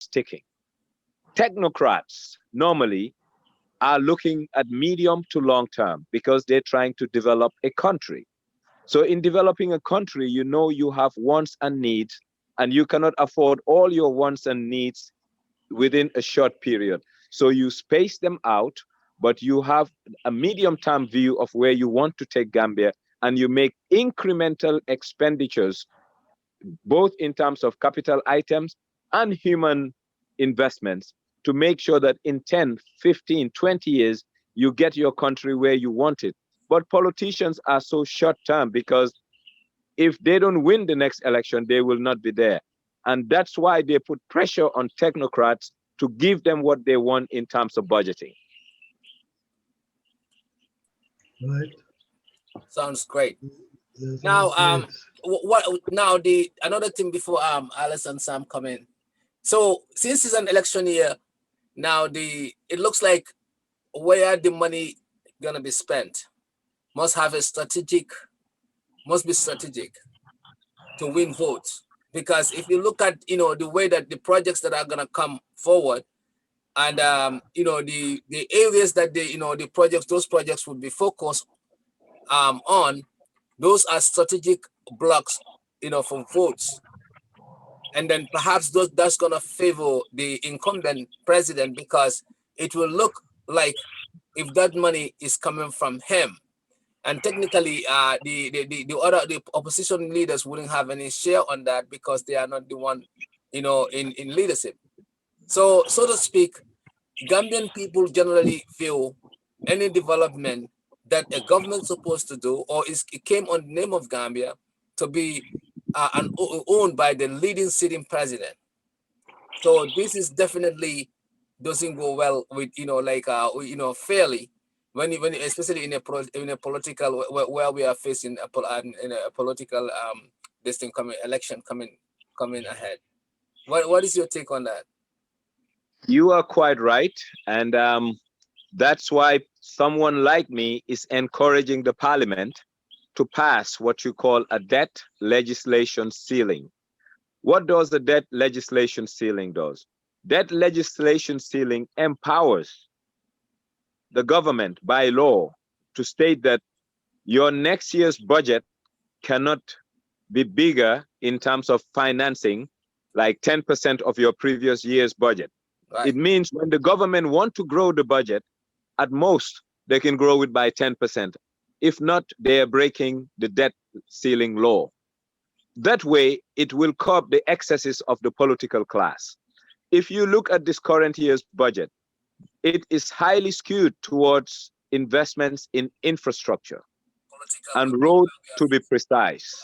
sticking. Technocrats normally are looking at medium to long term because they're trying to develop a country. So in developing a country, you know you have wants and needs, and you cannot afford all your wants and needs within a short period. So you space them out, but you have a medium term view of where you want to take Gambia, and you make incremental expenditures, both in terms of capital items and human investments, to make sure that in 10, 15, 20 years, you get your country where you want it. But politicians are so short term because if they don't win the next election, they will not be there. And that's why they put pressure on technocrats to give them what they want in terms of budgeting. Right. Sounds great. That Now, sounds the another thing before Alice and Sam come in. So since it's an election year, now it looks like where the money gonna be spent must be strategic to win votes. Because if you look at the way that the projects that are gonna come forward, and the areas that those projects would be focused on, those are strategic blocks for votes. And then perhaps that's gonna favor the incumbent president, because it will look like if that money is coming from him. And technically, the opposition leaders wouldn't have any share on that because they are not the one, in leadership. So to speak, Gambian people generally feel any development that a government's supposed to do, or it came on the name of Gambia, to be owned by the leading sitting president. So this is definitely doesn't go well with fairly when especially in a political where we are facing in a political this thing election coming ahead. What is your take on that? You are quite right. And that's why someone like me is encouraging the parliament to pass what you call a debt legislation ceiling. What does the debt legislation ceiling does? Debt legislation ceiling empowers the government by law to state that your next year's budget cannot be bigger in terms of financing, like 10% of your previous year's budget. Right. It means when the government want to grow the budget, at most, they can grow it by 10%. If not, they are breaking the debt ceiling law. That way, it will curb the excesses of the political class. If you look at this current year's budget, it is highly skewed towards investments in infrastructure and road, to be precise.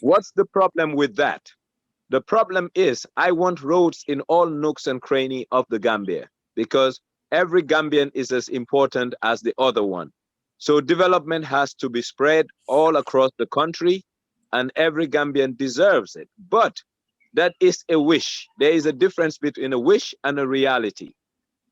What's the problem with that? The problem is I want roads in all nooks and cranny of the Gambia, because every Gambian is as important as the other one. So development has to be spread all across the country, and every Gambian deserves it. But that is a wish. There is a difference between a wish and a reality.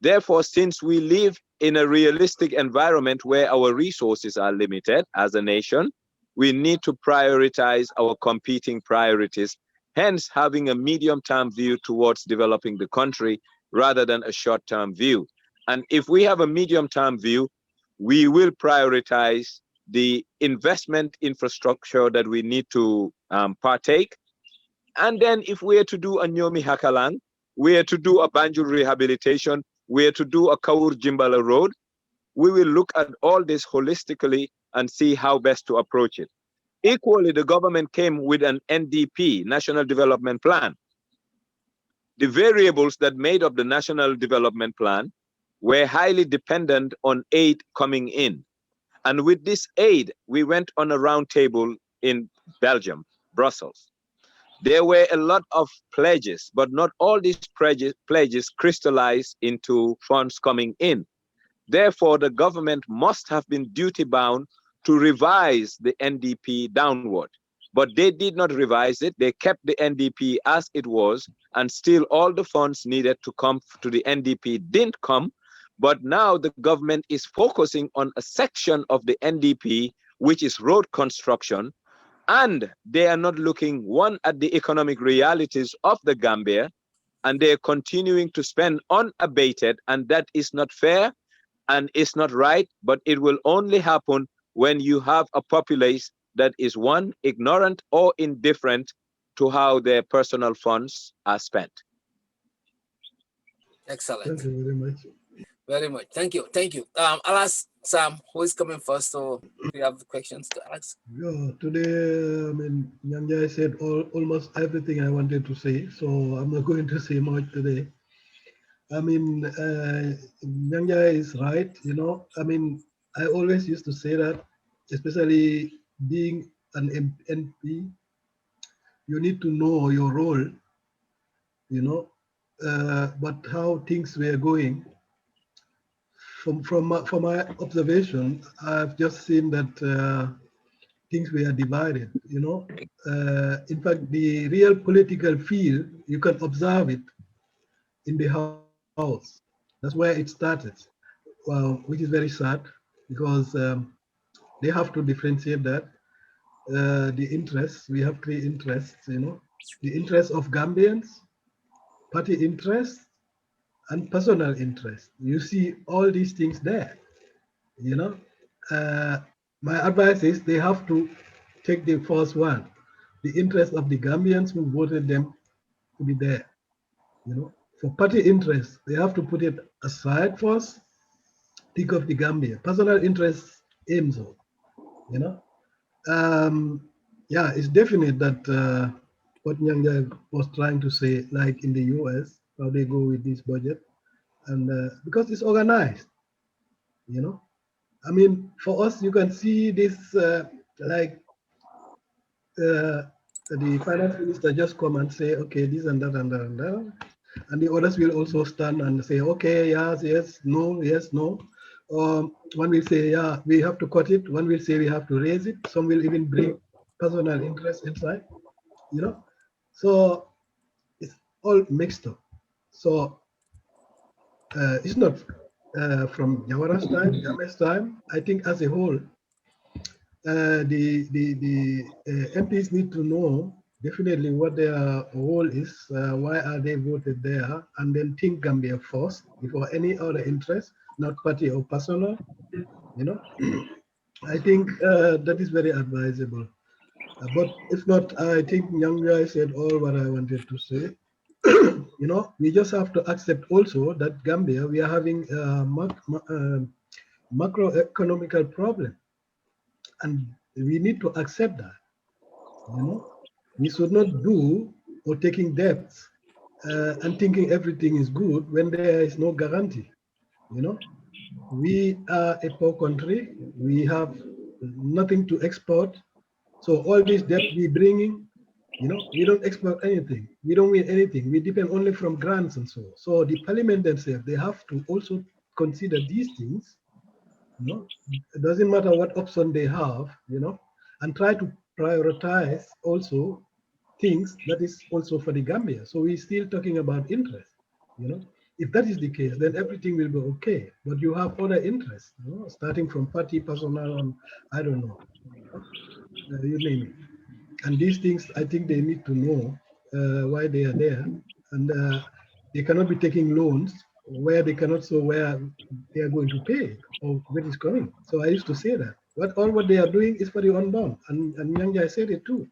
Therefore, since we live in a realistic environment where our resources are limited as a nation, we need to prioritize our competing priorities, hence having a medium-term view towards developing the country rather than a short-term view. And if we have a medium-term view, we will prioritize the investment infrastructure that we need to partake. And then if we are to do a Nyomi Hakalang, we are to do a Banjul rehabilitation, we are to do a Kaur Jimbala road, we will look at all this holistically and see how best to approach it. Equally, the government came with an NDP, National Development Plan. The variables that made up the National Development Plan were highly dependent on aid coming in. And with this aid, we went on a round table in Belgium, Brussels. There were a lot of pledges, but not all these pledges crystallized into funds coming in. Therefore, the government must have been duty-bound to revise the NDP downward. But they did not revise it. They kept the NDP as it was, and still all the funds needed to come to the NDP didn't come. But now the government is focusing on a section of the NDP, which is road construction, and they are not looking, one, at the economic realities of the Gambia, and they're continuing to spend unabated, and that is not fair and it's not right, but it will only happen when you have a populace that is one, ignorant or indifferent to how their personal funds are spent. Excellent. Thank you very much. Very much. Thank you. Thank you. I'll ask Sam, who is coming first, so we have questions to ask. Yeah, today, I mean, Njie said almost everything I wanted to say, so I'm not going to say much today. I mean, Njie is right, you know. I mean, I always used to say that, especially being an MP, you need to know your role, you know, but how things were going. From my observation, I've just seen that things were divided, you know. In fact, the real political field, you can observe it in the house. That's where it started. Well, which is very sad because they have to differentiate that. The interests, we have three interests, you know, the interests of Gambians, party interests, and personal interest. You see all these things there, you know. Uh, my advice is they have to take the first one, the interest of the Gambians who voted them to be there. You know, for party interest, they have to put it aside first. Think of the Gambia. Personal interest aims on. You know, yeah, it's definite that what Nyang was trying to say, like in the U.S., how they go with this budget, and because it's organized. You know, I mean, for us, you can see this like the finance minister just come and say, okay, this and that and that and that. And the others will also stand and say, okay, yes, yes, no, yes, no. One will say, yeah, we have to cut it. One will say we have to raise it. Some will even bring personal interest inside, you know. So it's all mixed up. So it's not from Jawara's time, Jammeh's time. I think as a whole, the MPs need to know definitely what their role is, why are they voted there, and then think Gambia first before any other interest, not party or personal. You know, I think that is very advisable. But if not, I think Young Guy said all what I wanted to say. You know, we just have to accept also that Gambia, we are having a macroeconomical problem, and we need to accept that. You know, we should not do or taking debts and thinking everything is good when there is no guarantee. You know, we are a poor country. We have nothing to export. So all this debt we bringing, you know, we don't export anything. We don't win anything. We depend only from grants and so on. So the parliament themselves, they have to also consider these things. You know, it doesn't matter what option they have, you know, and try to prioritize also things that is also for the Gambia. So we're still talking about interest, you know. If that is the case, then everything will be okay. But you have other interests, you know, starting from party, personal, and I don't know, you name it. And these things, I think they need to know why they are there, and they cannot be taking loans where they cannot show where they are going to pay or where it's coming. So I used to say that. What they are doing is for the unbound, and Nyang said it too.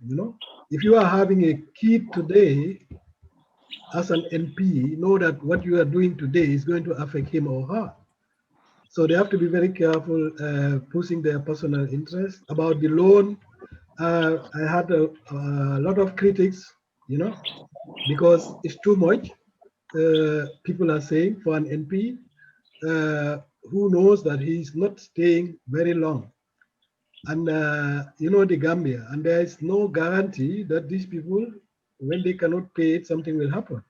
You know, if you are having a kid today as an MP, know that what you are doing today is going to affect him or her. So they have to be very careful pushing their personal interest. About the loan, I had a lot of critics, you know, because it's too much. People are saying for an MP who knows that he's not staying very long. And you know, the Gambia, and there is no guarantee that these people, when they cannot pay it, something will happen.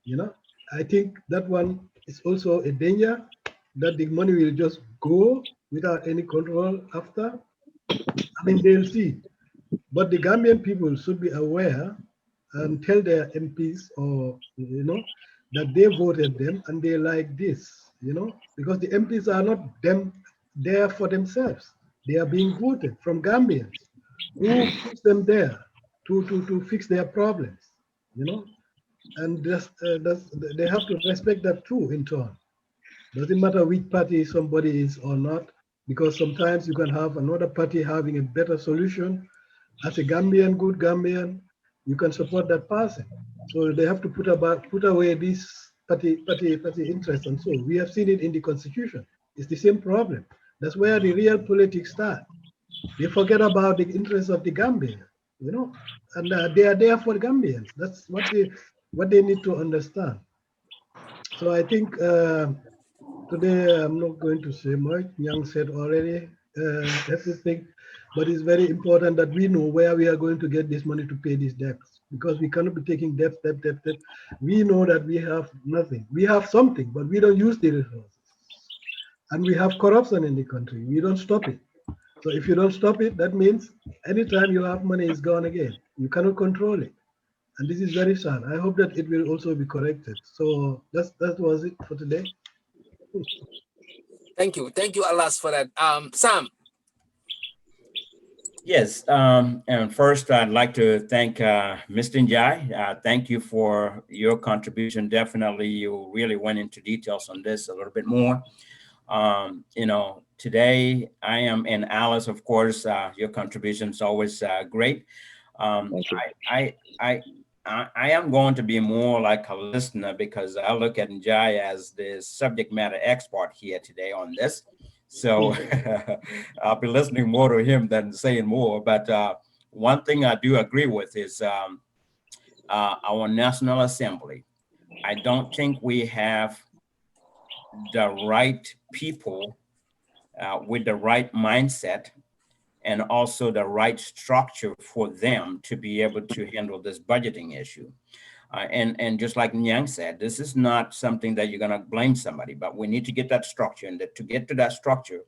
You know, I think that one is also a danger, that the money will just go without any control after. I mean, they'll see. But the Gambian people should be aware and tell their MPs, or you know, that they voted them and they like this, you know, because the MPs are not them there for themselves. They are being voted from Gambians who puts them there to fix their problems, you know. And they have to respect that too in turn. Doesn't matter which party somebody is or not, because sometimes you can have another party having a better solution. As a Gambian, good Gambian, you can support that person. So they have to put away this party interest, and so we have seen it in the constitution. It's the same problem. That's where the real politics start. They forget about the interests of the Gambia, you know, and they are there for the Gambians. That's what they need to understand. So I think today I'm not going to say much. Nyang said already everything, but it's very important that we know where we are going to get this money to pay these debts, because we cannot be taking debt. We know that we have nothing. We have something, but we don't use the resources, and we have corruption in the country. We don't stop it. So if you don't stop it, that means anytime you have money, it's gone again. You cannot control it. And this is very sad. I hope that it will also be corrected. So that was it for today. Thank you, Alas, for that. Sam. Yes, and first I'd like to thank Mr. Njie. Thank you for your contribution. Definitely, you really went into details on this a little bit more. Today I am, and Alice, of course, your contribution is always great. Thank you. I am going to be more like a listener because I look at Njie as the subject matter expert here today on this. So I'll be listening more to him than saying more. But one thing I do agree with is our National Assembly. I don't think we have the right people with the right mindset and also the right structure for them to be able to handle this budgeting issue. And just like Nyang said, this is not something that you're going to blame somebody, but we need to get that structure. And to get to that structure,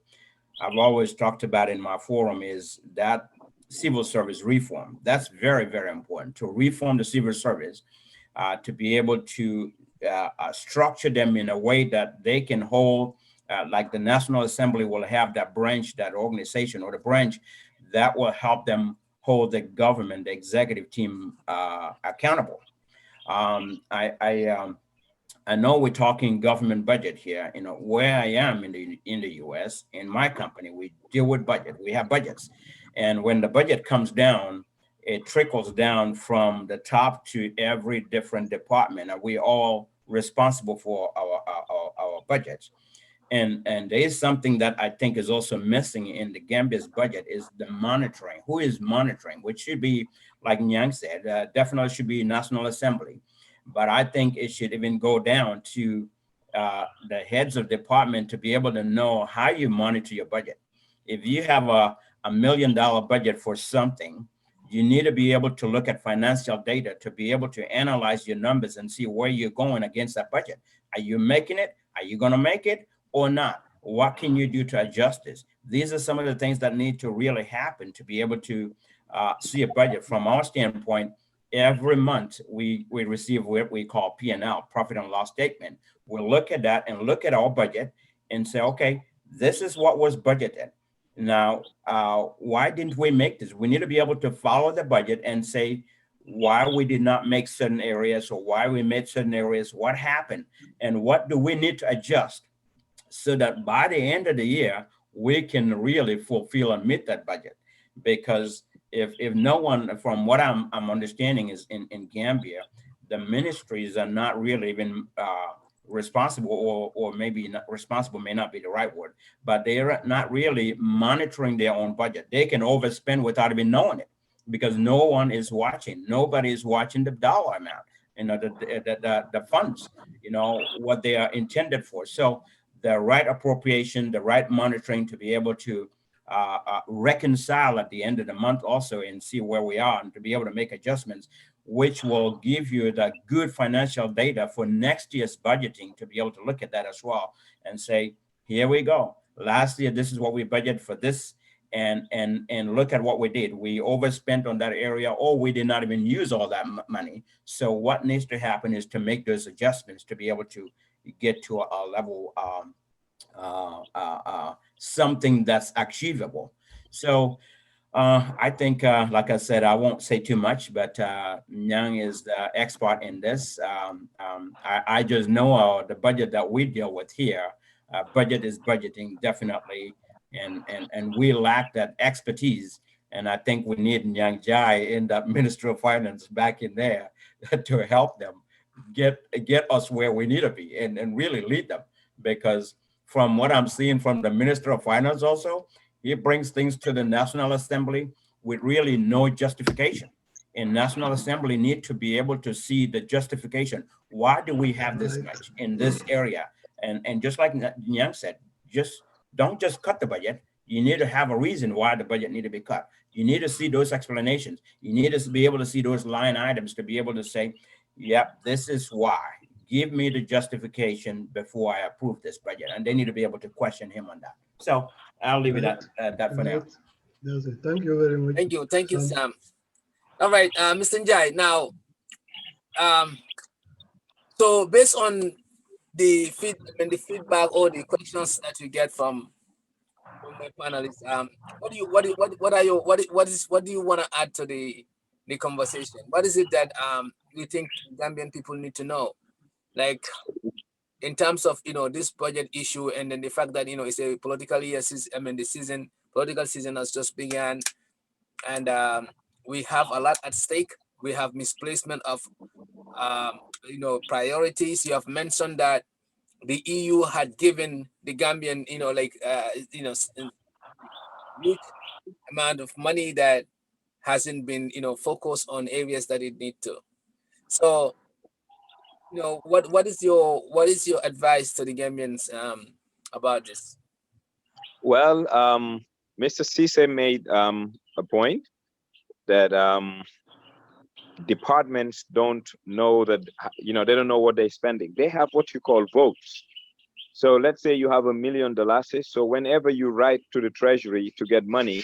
I've always talked about in my forum is that civil service reform. That's very, very important to reform the civil service, to be able to structure them in a way that they can hold, like the National Assembly will have that branch, that organization or the branch that will help them hold the government, the executive team accountable. I know we're talking government budget here. Where I am in the U.S. in my company, we deal with budget. We have budgets, and when the budget comes down, it trickles down from the top to every different department, and we're all responsible for our budgets. And there is something that I think is also missing in the Gambia's budget is the monitoring. Who is monitoring? Which should be, like Nyang said, definitely should be National Assembly. But I think it should even go down to the heads of department to be able to know how you monitor your budget. If you have a $1 million budget for something, you need to be able to look at financial data to be able to analyze your numbers and see where you're going against that budget. Are you making it? Are you going to make it or not? What can you do to adjust this? These are some of the things that need to really happen to be able to see a budget. From our standpoint, every month we receive what we call P&L, profit and loss statement. We'll look at that and look at our budget and say, okay, this is what was budgeted. Now, why didn't we make this? We need to be able to follow the budget and say why we did not make certain areas or why we made certain areas, what happened, and what do we need to adjust so that by the end of the year, we can really fulfill and meet that budget. Because if no one, from what I'm understanding is in Gambia, the ministries are not really even responsible, or maybe not responsible may not be the right word, but they are not really monitoring their own budget. They can overspend without even knowing it because no one is watching. Nobody is watching the dollar amount, the funds, what they are intended for. So the right appropriation, the right monitoring to be able to reconcile at the end of the month also and see where we are and to be able to make adjustments, which will give you the good financial data for next year's budgeting to be able to look at that as well and say, here we go. Last year, this is what we budgeted for this, and look at what we did. We overspent on that area, or we did not even use all that money. So what needs to happen is to make those adjustments to be able to get to a level something that's achievable. So I think, like I said, I won't say too much, but Nyang is the expert in this. I just know the budget that we deal with here. Budget is budgeting, definitely, and we lack that expertise. And I think we need Njie in the Ministry of Finance back in there to help them get us where we need to be and really lead them. Because from what I'm seeing from the Minister of Finance also, he brings things to the National Assembly with really no justification. And National Assembly need to be able to see the justification. Why do we have this much in this area? And just like Nyang said, just don't just cut the budget. You need to have a reason why the budget need to be cut. You need to see those explanations. You need to be able to see those line items to be able to say, yep, this is why. Give me the justification before I approve this budget. And they need to be able to question him on that. So I'll leave it at that for now. That's it. Thank you very much. Thank you, Sam. All right, Mr. Njie. Now, so based on the feedback or the questions that you get from my panelists, what do you want to add to the conversation? What is it that you think Gambian people need to know, like in terms of this budget issue, and then the fact that it's a political year. I mean, the political season has just begun, and we have a lot at stake. We have misplacement of priorities. You have mentioned that the EU had given the Gambian huge amount of money that hasn't been focused on areas that it need to. So what is your advice to the Gambians about this? Well, Mr. Ceesay made a point that departments don't know that, they don't know what they're spending. They have what you call votes. So let's say you have $1 million. So whenever you write to the Treasury to get money,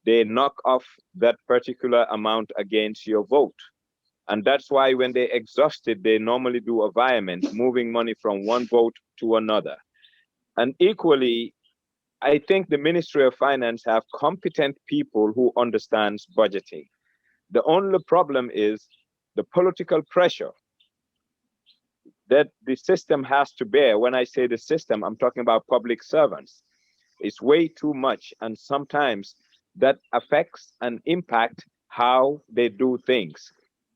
they knock off that particular amount against your vote. And that's why when they exhaust it, they normally do a virement, moving money from one vote to another. And equally, I think the Ministry of Finance have competent people who understands budgeting. The only problem is the political pressure that the system has to bear. When I say the system, I'm talking about public servants. It's way too much. And sometimes that affects and impact how they do things.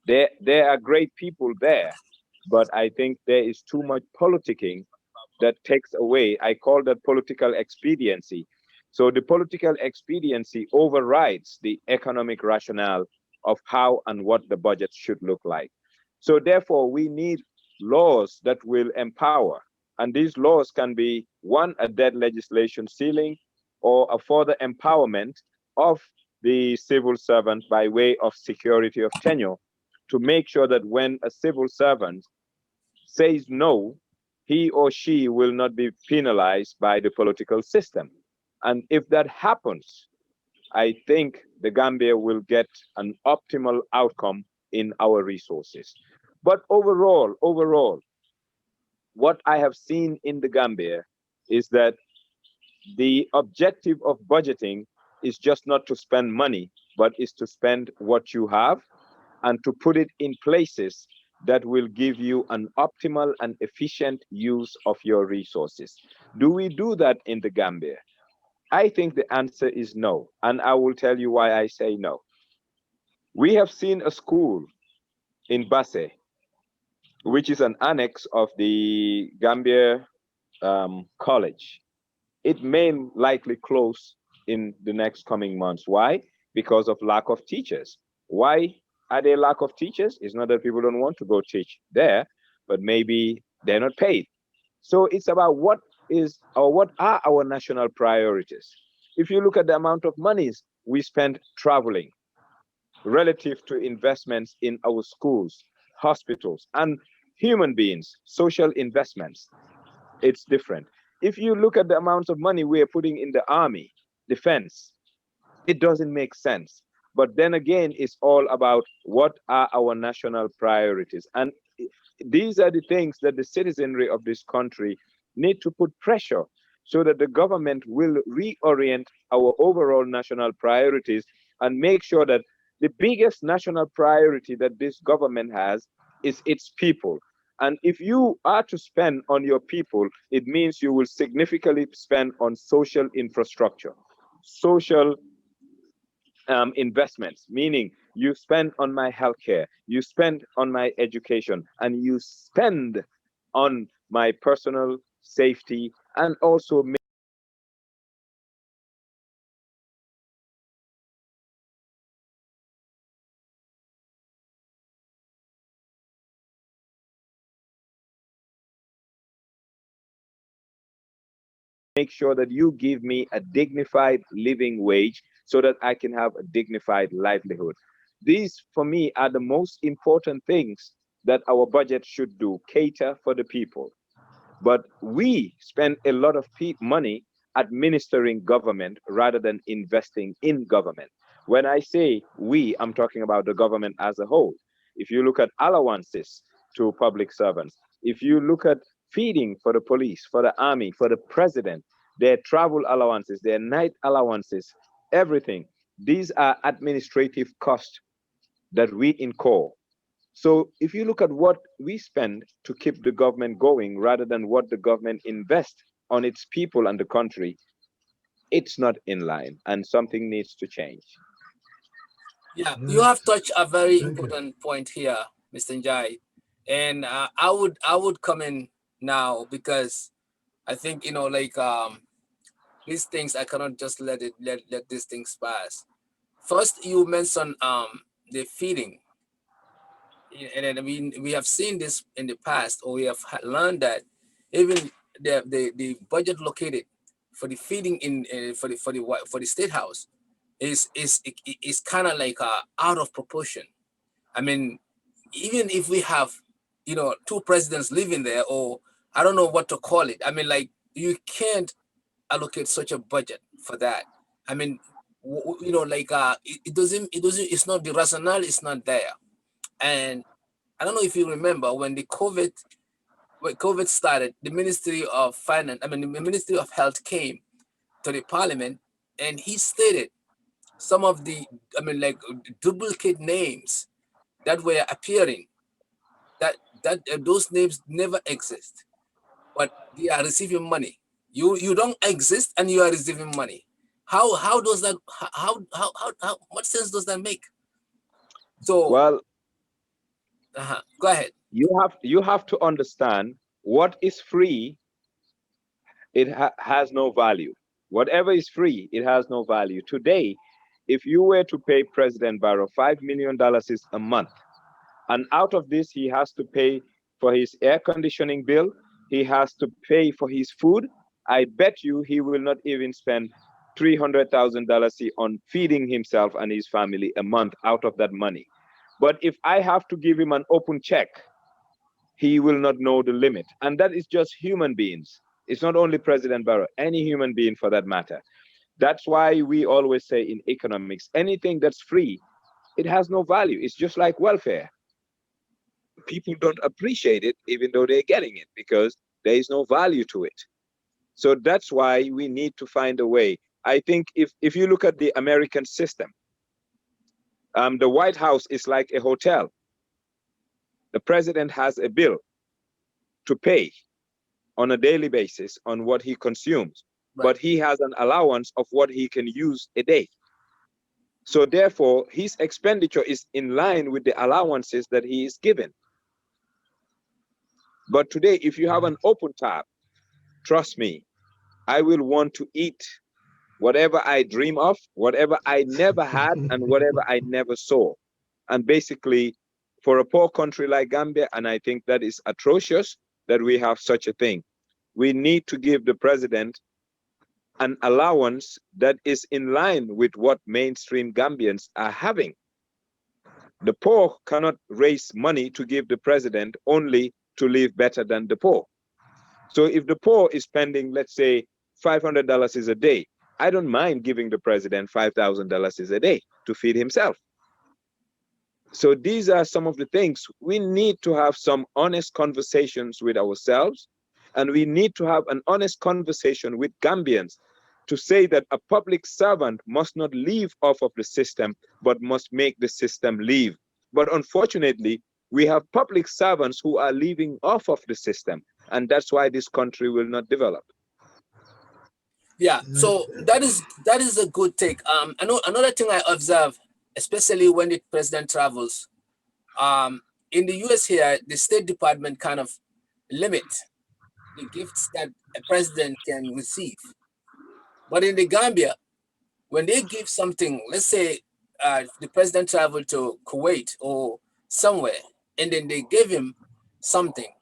There are great people there, but I think there is too much politicking that takes away. I call that political expediency. So the political expediency overrides the economic rationale of how and what the budget should look like. So therefore, we need laws that will empower. And these laws can be, one, a debt legislation ceiling, or a further empowerment of the civil servant by way of security of tenure, to make sure that when a civil servant says no, he or she will not be penalized by the political system. And if that happens, I think the Gambia will get an optimal outcome in our resources. But overall, what I have seen in the Gambia is that the objective of budgeting is just not to spend money, but is to spend what you have and to put it in places that will give you an optimal and efficient use of your resources. Do we do that in the Gambia? I think the answer is no, and I will tell you why I say no. We have seen a school in Basse, which is an annex of the Gambia College. It may likely close in the next coming months. Why? Because of lack of teachers. Why are there lack of teachers? It's not that people don't want to go teach there, but maybe they're not paid. So it's about what are our national priorities. If you look at the amount of monies we spend traveling relative to investments in our schools, hospitals, and human beings, social investments, it's different. If you look at the amount of money we are putting in the army, defense, it doesn't make sense. But then again, it's all about what are our national priorities. And these are the things that the citizenry of this country need to put pressure so that the government will reorient our overall national priorities and make sure that the biggest national priority that this government has is its people. And if you are to spend on your people, it means you will significantly spend on social infrastructure, social investments, meaning you spend on my healthcare, you spend on my education, and you spend on my personal safety, and also make sure that you give me a dignified living wage so that I can have a dignified livelihood. These, for me, are the most important things that our budget should do, cater for the people. But we spend a lot of money administering government rather than investing in government. When I say we, I'm talking about the government as a whole. If you look at allowances to public servants, if you look at feeding for the police, for the army, for the president, their travel allowances, their night allowances, everything, these are administrative costs that we incur. So if you look at what we spend to keep the government going rather than what the government invests on its people and the country, it's not in line, and something needs to change. Yeah, you have touched a very Thank you. important point here, Mr. Njie, and I would come in now because I think these things I cannot just let these things pass. First, you mentioned the feeding, and then we have seen this in the past, or we have learned that even the budget located for the feeding in for the state house is kind of like out of proportion. I mean, even if we have two presidents living there, or I don't know what to call it. I mean, like, you can't allocate such a budget for that. I mean, it's not, the rationale is not there. And I don't know if you remember when COVID started, the Ministry of Finance, I mean, the Ministry of Health came to the Parliament, and he stated some of the, I mean, like, duplicate names that were appearing, that those names never exist, but they are receiving money. You don't exist and you are receiving money. How does that, how what sense does that make? So Well, go ahead. you have to understand what is free, it has no value. Whatever is free, it has no value. Today, if you were to pay President Barrow $5 million is a month, and out of this, he has to pay for his air conditioning bill, he has to pay for his food, I bet you he will not even spend $300,000 on feeding himself and his family a month out of that money. But if I have to give him an open check, he will not know the limit. And that is just human beings. It's not only President Barrow, any human being for that matter. That's why we always say in economics, anything that's free, it has no value. It's just like welfare. People don't appreciate it even though they're getting it because there is no value to it. So that's why we need to find a way. I think if you look at the American system, the White House is like a hotel. The president has a bill to pay on a daily basis on what he consumes, Right. but he has an allowance of what he can use a day. So therefore, his expenditure is in line with the allowances that he is given. But today, if you have an open tab, trust me, I will want to eat whatever I dream of, whatever I never had, and whatever I never saw. And basically, for a poor country like Gambia, and I think that is atrocious that we have such a thing, we need to give the president an allowance that is in line with what mainstream Gambians are having. The poor cannot raise money to give the president only to live better than the poor. So if the poor is spending, let's say, $500 a day, I don't mind giving the president $5,000 a day to feed himself. So these are some of the things we need to have some honest conversations with ourselves, and we need to have an honest conversation with Gambians to say that a public servant must not leave off of the system, but must make the system leave. But unfortunately, we have public servants who are leaving off of the system, and that's why this country will not develop. Yeah, so that is a good take. I know another thing I observe, especially when the president travels, in the US here, the State Department kind of limit the gifts that a president can receive. But in the Gambia, when they give something, let's say the president traveled to Kuwait or somewhere, and then they give him something,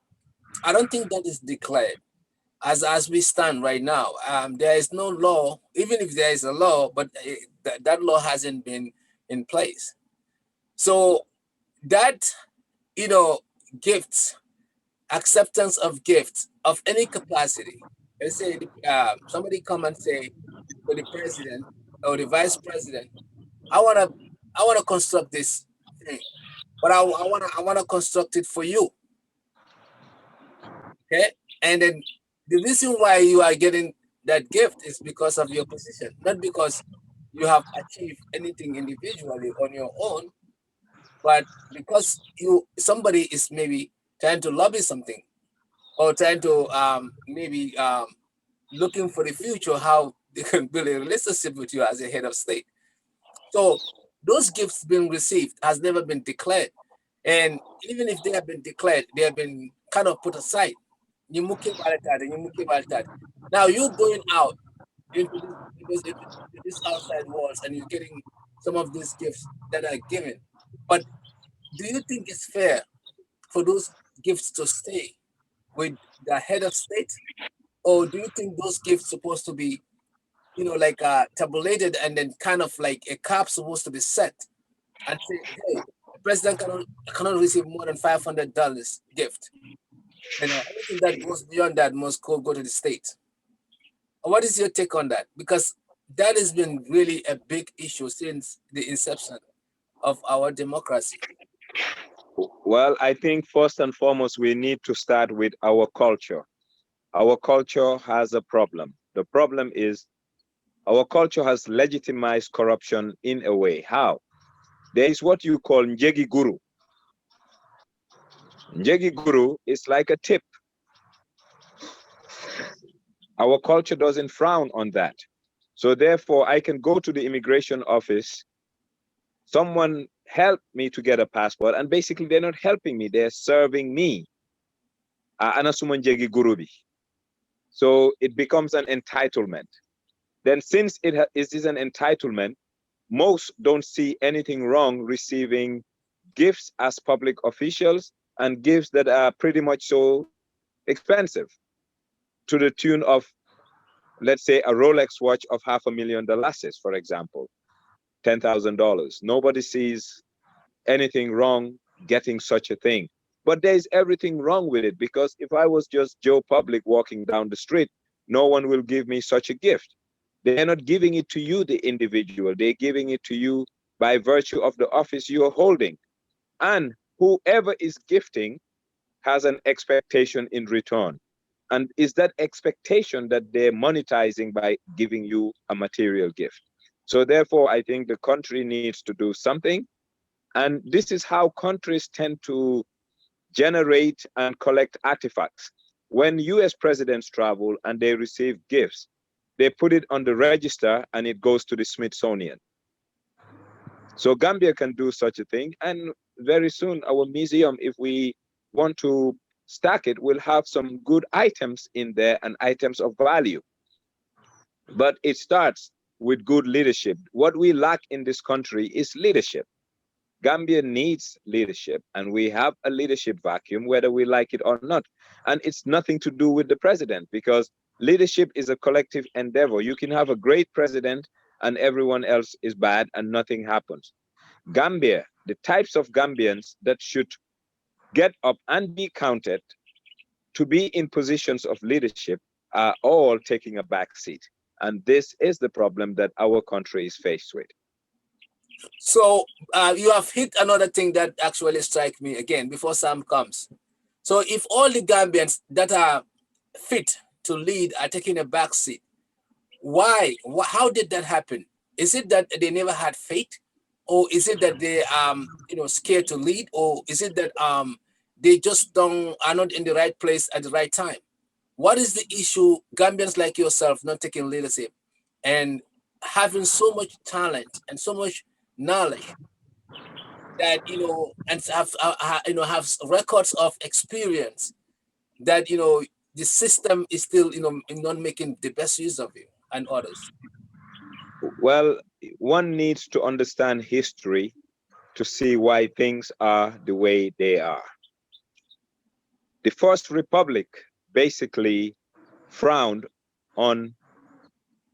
I don't think that is declared. As we stand right now, there is no law, even if there is a law, but that law hasn't been in place. So that, gifts, acceptance of gifts of any capacity. Let's say somebody come and say to the president or the vice president, I wanna construct this thing, but I wanna construct it for you. Okay, and then the reason why you are getting that gift is because of your position, not because you have achieved anything individually on your own, but because somebody is maybe trying to lobby something or trying to maybe looking for the future, how they can build a relationship with you as a head of state. So those gifts being received has never been declared, and even if they have been declared, they have been kind of put aside. Now you're going out into this outside world and you're getting some of these gifts that are given. But do you think it's fair for those gifts to stay with the head of state? Or do you think those gifts supposed to be, like tabulated and then kind of like a cap supposed to be set and say, hey, the president cannot receive more than $500 gift. Anything that goes beyond that must go to the state. What is your take on that? Because that has been really a big issue since the inception of our democracy. Well, I think first and foremost, we need to start with our culture. Our culture has a problem. The problem is our culture has legitimized corruption in a way. How? There is what you call Njie Guru. Njie Guru is like a tip. Our culture doesn't frown on that. So therefore, I can go to the immigration office. Someone helped me to get a passport, and basically they're not helping me, they're serving me. So it becomes an entitlement. Then since it is an entitlement, most don't see anything wrong receiving gifts as public officials and gifts that are pretty much so expensive, to the tune of, let's say, a Rolex watch of $500,000, for example, $10,000. Nobody sees anything wrong getting such a thing. But there's everything wrong with it, because if I was just Joe Public walking down the street, no one will give me such a gift. They're not giving it to you, the individual. They're giving it to you by virtue of the office you are holding. And whoever is gifting has an expectation in return. And is that expectation that they're monetizing by giving you a material gift. So therefore, I think the country needs to do something. And this is how countries tend to generate and collect artifacts. When US presidents travel and they receive gifts, they put it on the register and it goes to the Smithsonian. So Gambia can do such a thing. And very soon our museum, if we want to stack it, will have some good items in there and items of value. But it starts with good leadership. What we lack in this country is leadership. Gambia needs leadership, and we have a leadership vacuum, whether we like it or not. And it's nothing to do with the president, because leadership is a collective endeavor. You can have a great president and everyone else is bad and nothing happens. Gambia, the types of Gambians that should get up and be counted to be in positions of leadership are all taking a back seat. And this is the problem that our country is faced with. So you have hit another thing that actually strikes me again before Sam comes. So if all the Gambians that are fit to lead are taking a back seat, why? How did that happen? Is it that they never had faith, or is it that they scared to lead, or is it that they just are not in the right place at the right time? What is the issue? Gambians like yourself not taking leadership and having so much talent and so much knowledge that and have records of experience that the system is still not making the best use of you and others. Well, one needs to understand history to see why things are the way they are. The First Republic basically frowned on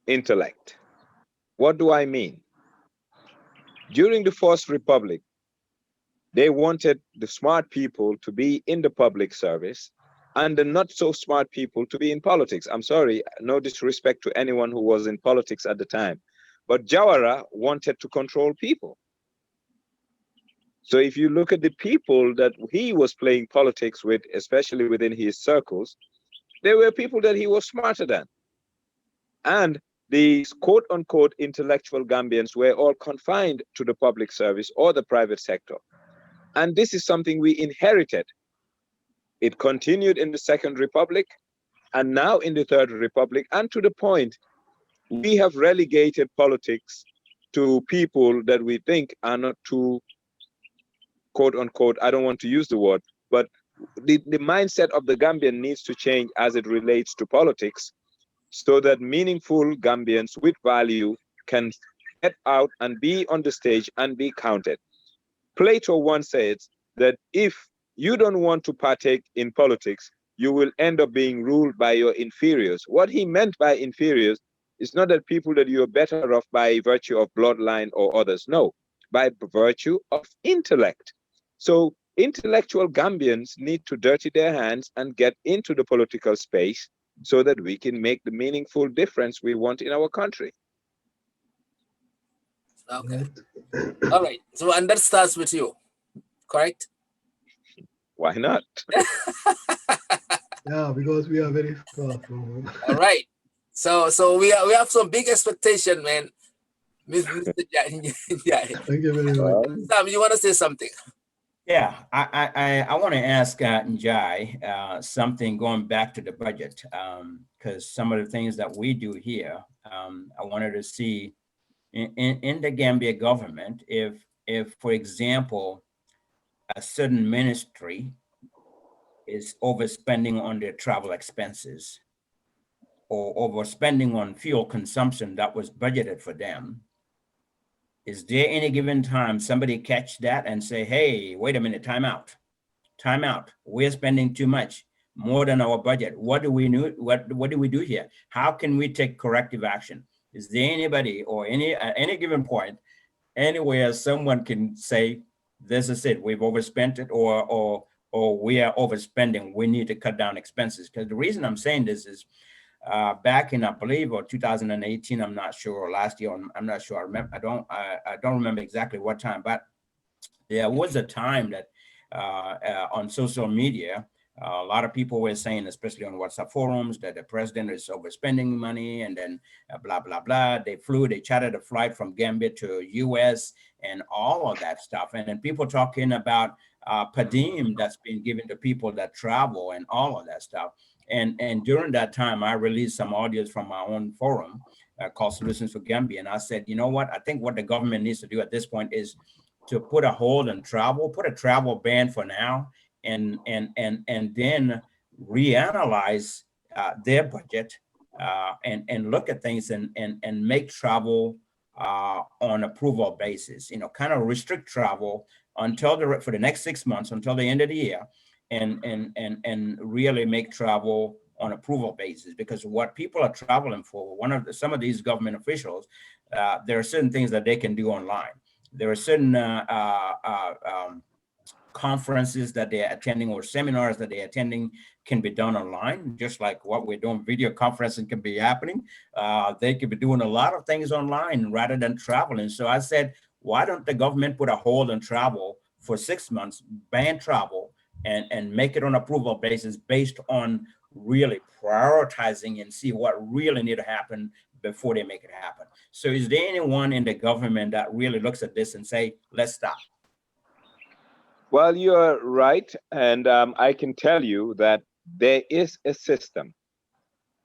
intellect. What do I mean? During the First Republic, they wanted the smart people to be in the public service and the not so smart people to be in politics. I'm sorry, no disrespect to anyone who was in politics at the time, but Jawara wanted to control people. So if you look at the people that he was playing politics with, especially within his circles, they were people that he was smarter than. And these quote unquote intellectual Gambians were all confined to the public service or the private sector. And this is something we inherited. It continued in the Second Republic and now in the Third Republic, and to the point, we have relegated politics to people that we think are not too, quote unquote, I don't want to use the word, but the mindset of the Gambian needs to change as it relates to politics so that meaningful Gambians with value can get out and be on the stage and be counted. Plato once said that if you don't want to partake in politics, you will end up being ruled by your inferiors. What he meant by inferiors is not that people that you're better off by virtue of bloodline or others. No, by virtue of intellect. So intellectual Gambians need to dirty their hands and get into the political space so that we can make the meaningful difference we want in our country. Okay. All right. So, and that starts with you, correct? Why not? Yeah, because we are very far from home. All right. So we have some big expectation, man. Mr. Njie. Thank you very much. Sam, you want to say something? Yeah, I want to ask Njie something going back to the budget, because some of the things that we do here, I wanted to see in the Gambia government, if for example, a certain ministry is overspending on their travel expenses or overspending on fuel consumption that was budgeted for them, is there any given time somebody catch that and say, hey, wait a minute, time out, we're spending too much, more than our budget. What do we do? What do we do here? How can we take corrective action? Is there anybody or at any given point, anywhere someone can say, this is it, we've overspent it, or we are overspending, we need to cut down expenses? Because the reason I'm saying this is back in, I believe, or 2018, I'm not sure, or last year, I'm not sure. I don't remember exactly what time, but there was a time that on social media, a lot of people were saying, especially on WhatsApp forums, that the president is overspending money, and then blah, blah, blah. They chartered a flight from Gambia to US and all of that stuff. And then people talking about per diem that's been given to people that travel and all of that stuff. And during that time, I released some audios from my own forum called Solutions for Gambia. And I said, you know what? I think what the government needs to do at this point is to put a hold on travel, put a travel ban for now, and then reanalyze their budget and look at things and make travel on approval basis, kind of restrict travel for the next 6 months until the end of the year, and really make travel on approval basis. Because what people are traveling for, some of these government officials, there are certain things that they can do online. There are certain conferences that they're attending or seminars that they're attending can be done online, just like what we're doing. Video conferencing can be happening. They could be doing a lot of things online rather than traveling. So I said, why don't the government put a hold on travel for 6 months, ban travel, and make it on approval basis based on really prioritizing and see what really need to happen before they make it happen. So is there anyone in the government that really looks at this and say, let's stop? Well, you're right. And I can tell you that there is a system.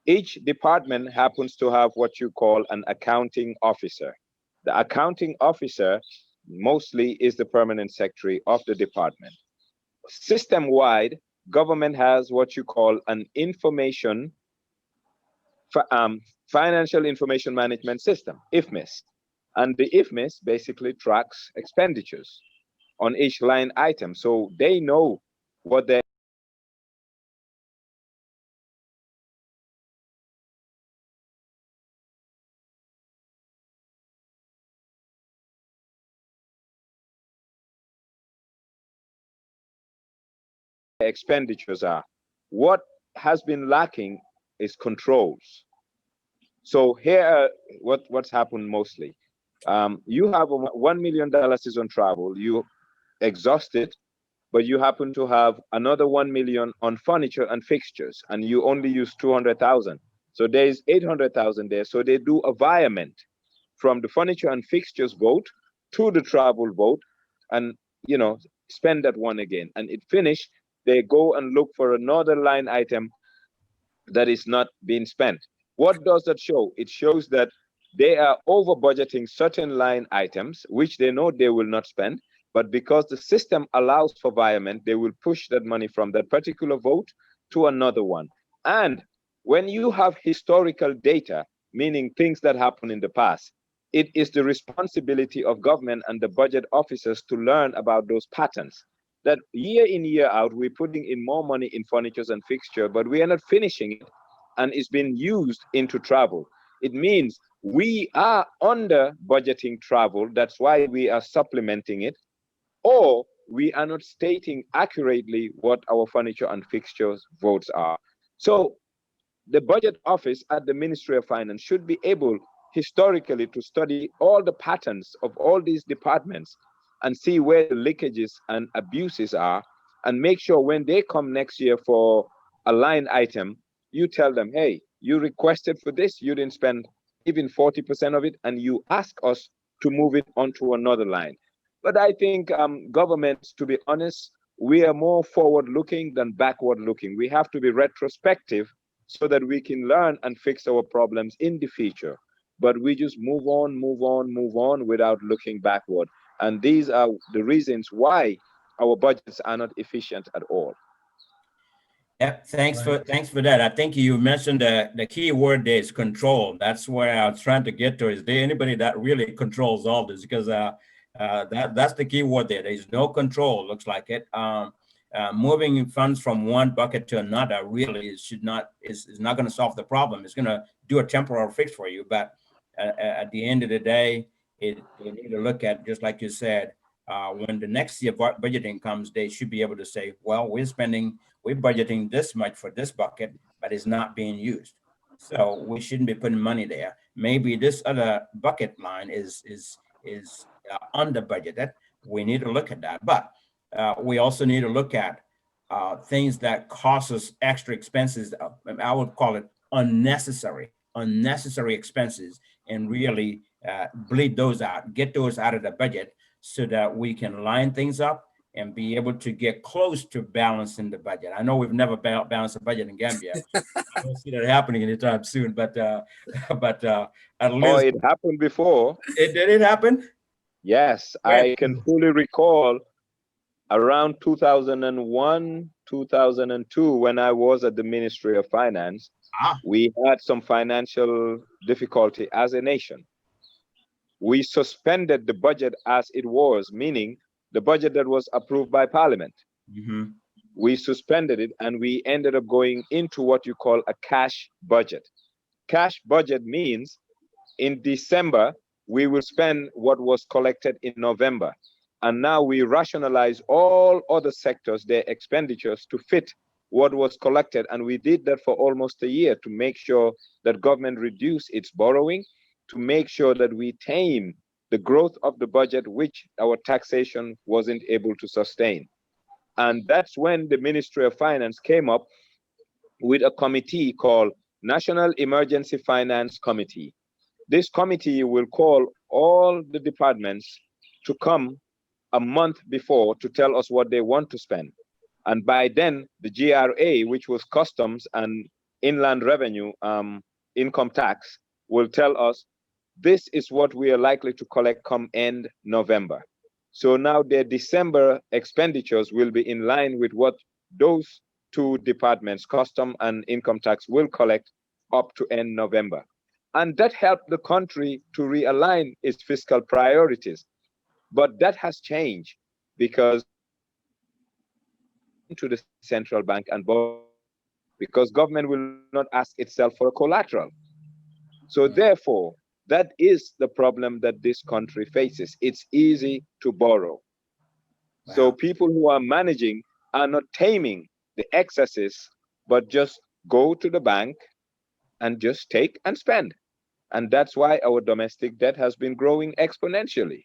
Each department happens to have what you call an accounting officer. The accounting officer mostly is the permanent secretary of the department. System-wide, government has what you call an financial information management system, IFMIS. And the IFMIS basically tracks expenditures on each line item. So they know what their expenditures are. What has been lacking is controls. So here, what's happened mostly. You have $1 million is on travel, you exhaust it, but you happen to have another 1 million on furniture and fixtures, and you only use 200,000. So there's 800,000 there. So they do a virement from the furniture and fixtures vote to the travel vote, and spend that one again. And it finished, they go and look for another line item that is not being spent. What does that show? It shows that they are over budgeting certain line items, which they know they will not spend, but because the system allows for virement, they will push that money from that particular vote to another one. And when you have historical data, meaning things that happened in the past, it is the responsibility of government and the budget officers to learn about those patterns. That year in, year out, we're putting in more money in furnitures and fixture, but we are not finishing it, and it's been used into travel. It means we are under budgeting travel. That's why we are supplementing it, or we are not stating accurately what our furniture and fixtures votes are. So the budget office at the Ministry of Finance should be able historically to study all the patterns of all these departments and see where the leakages and abuses are, and make sure when they come next year for a line item, you tell them, hey, you requested for this, you didn't spend even 40% of it, and you ask us to move it onto another line. But I think governments, to be honest, we are more forward looking than backward looking. We have to be retrospective so that we can learn and fix our problems in the future. But we just move on without looking backward. And these are the reasons why our budgets are not efficient at all. Yeah, thanks for that. I think you mentioned the key word there is control. That's where I was trying to get to. Is there anybody that really controls all this? Because that's the key word there. There's no control, looks like it. Moving funds from one bucket to another really is not going to solve the problem. It's going to do a temporary fix for you, but at the end of the day, you need to look at, just like you said, when the next year budgeting comes, they should be able to say, well, we're budgeting this much for this bucket, but it's not being used. So we shouldn't be putting money there. Maybe this other bucket line is under budgeted. We need to look at that. But we also need to look at things that cost us extra expenses. I would call it unnecessary expenses, and really bleed those out, get those out of the budget so that we can line things up and be able to get close to balancing the budget. I know we've never balanced the budget in Gambia. I don't see that happening anytime soon, but at least it happened before. Did it happen? Yes, I can fully recall around 2001, 2002, when I was at the Ministry of Finance. We had some financial difficulty as a nation. We suspended the budget as it was, meaning the budget that was approved by Parliament. Mm-hmm. We suspended it, and we ended up going into what you call a cash budget. Cash budget means in December, we will spend what was collected in November. And now we rationalize all other sectors, their expenditures, to fit what was collected. And we did that for almost a year to make sure that government reduced its borrowing, to make sure that we tame the growth of the budget, which our taxation wasn't able to sustain. And that's when the Ministry of Finance came up with a committee called National Emergency Finance Committee. This committee will call all the departments to come a month before to tell us what they want to spend. And by then, the GRA, which was customs and inland revenue, income tax, will tell us this is what we are likely to collect come end November. So now their December expenditures will be in line with what those two departments, custom and income tax, will collect up to end November. And that helped the country to realign its fiscal priorities. But that has changed because to the central bank and because government will not ask itself for a collateral. So therefore, that is the problem that this country faces. It's easy to borrow. Wow. So people who are managing are not taming the excesses, but just go to the bank and just take and spend. And that's why our domestic debt has been growing exponentially.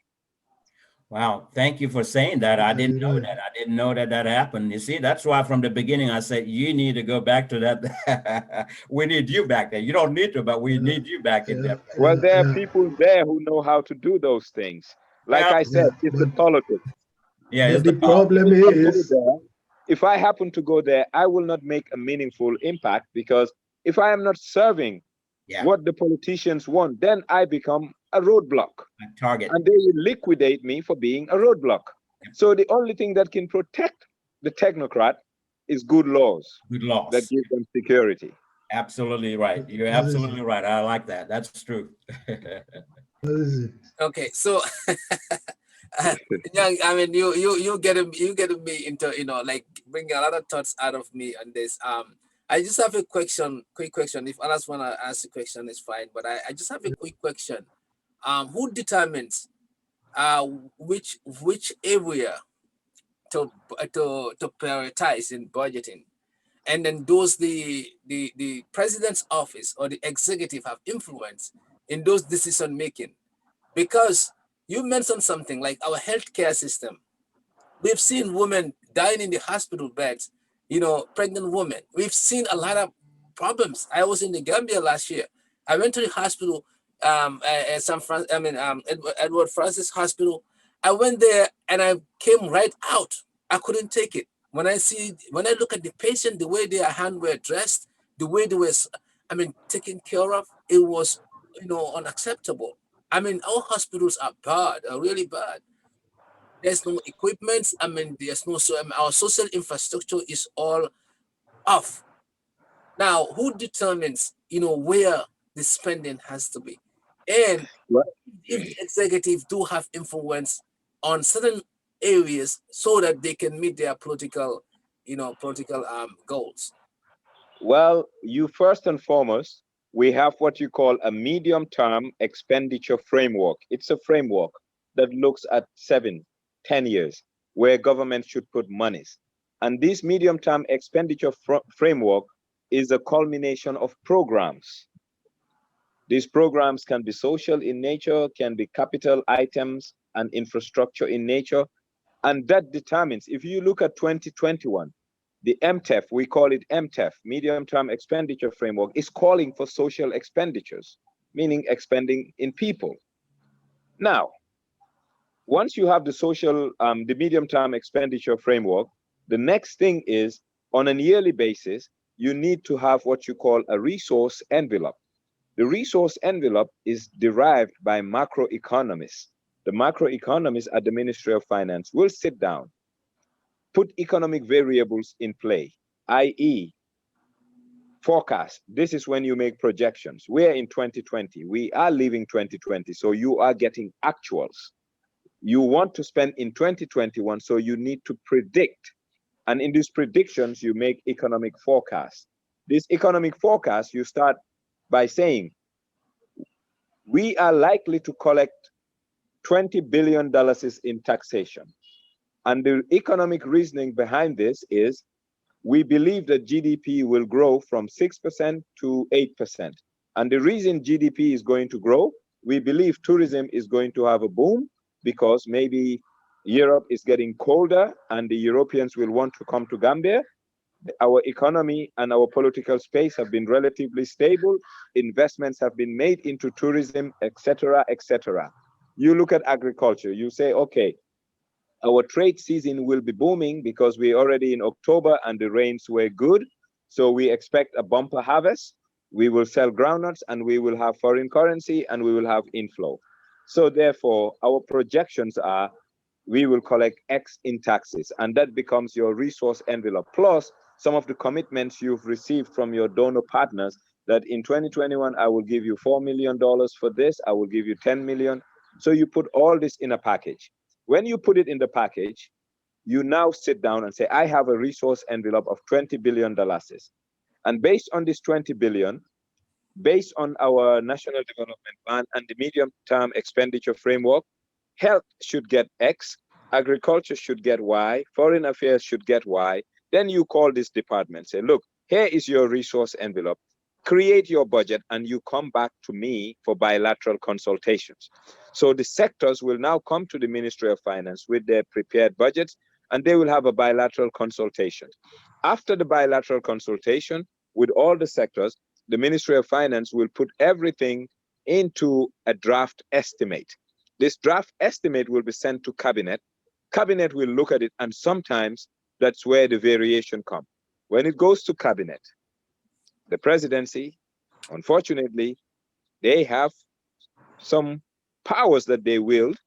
Wow, thank you for saying that. I didn't know that. I didn't know that that happened. You see, that's why from the beginning I said, you need to go back to that. We need you back there. You don't need to, but we need you back in there. Well, there are people there who know how to do those things. Like I said, it's a politics. Yeah, but the problem is, if I happen to go there, I will not make a meaningful impact, because if I am not serving what the politicians want, then I become a roadblock. A target. And they will liquidate me for being a roadblock. So the only thing that can protect the technocrat is good laws. Good laws. That give them security. Absolutely right. You're absolutely right. I like that. That's true. Okay, so Nyang, I mean, you getting me into, like bringing a lot of thoughts out of me on this. I just have a quick question. If others want to ask a question, it's fine. But I just have a quick question. Who determines which area to prioritize in budgeting? And then does the president's office or the executive have influence in those decision making? Because you mentioned something like our healthcare system. We've seen women dying in the hospital beds, pregnant women. We've seen a lot of problems. I was in the Gambia last year. I went to the hospital, Edward Francis Hospital. I went there and I came right out. I couldn't take it. When I look at the patient, the way their hands were dressed, the way they were, taken care of, it was, unacceptable. I mean, our hospitals are bad, are really bad. There's no equipment. There's no, our social infrastructure is all off. Now, who determines, where the spending has to be? And if the executive do have influence on certain areas so that they can meet their political goals? Well, you first and foremost, we have what you call a medium-term expenditure framework. It's a framework that looks at 7-10 years where government should put monies. And this medium-term expenditure framework is a culmination of programs. These programs can be social in nature, can be capital items and infrastructure in nature. And that determines, if you look at 2021, the MTEF, we call it MTEF, Medium-Term Expenditure Framework, is calling for social expenditures, meaning expending in people. Now, once you have the medium-term expenditure framework, the next thing is, on a yearly basis, you need to have what you call a resource envelope. The resource envelope is derived by macroeconomists. The macroeconomists at the Ministry of Finance will sit down, put economic variables in play, i.e., forecast. This is when you make projections. We're in 2020. We are leaving 2020, so you are getting actuals. You want to spend in 2021, so you need to predict. And in these predictions, you make economic forecasts. This economic forecast, you start by saying, we are likely to collect $20 billion in taxation. And the economic reasoning behind this is, we believe that GDP will grow from 6% to 8%. And the reason GDP is going to grow, we believe tourism is going to have a boom, because maybe Europe is getting colder and the Europeans will want to come to Gambia. Our economy and our political space have been relatively stable. Investments have been made into tourism, etc., etc. You look at agriculture, you say, okay, our trade season will be booming because we're already in October and the rains were good. So we expect a bumper harvest. We will sell groundnuts and we will have foreign currency and we will have inflow. So therefore, our projections are we will collect X in taxes, and that becomes your resource envelope. Plus, some of the commitments you've received from your donor partners that in 2021, I will give you $4 million for this, I will give you 10 million. So you put all this in a package. When you put it in the package, you now sit down and say, I have a resource envelope of $20 billion. And based on this 20 billion, based on our national development plan and the medium-term expenditure framework, health should get X, agriculture should get Y, foreign affairs should get Y. Then you call this department, say, look, here is your resource envelope. Create your budget and you come back to me for bilateral consultations. So the sectors will now come to the Ministry of Finance with their prepared budgets and they will have a bilateral consultation. After the bilateral consultation with all the sectors, the Ministry of Finance will put everything into a draft estimate. This draft estimate will be sent to Cabinet. Cabinet will look at it, and sometimes that's where the variation comes. When it goes to Cabinet, the presidency, unfortunately, they have some powers that they wield,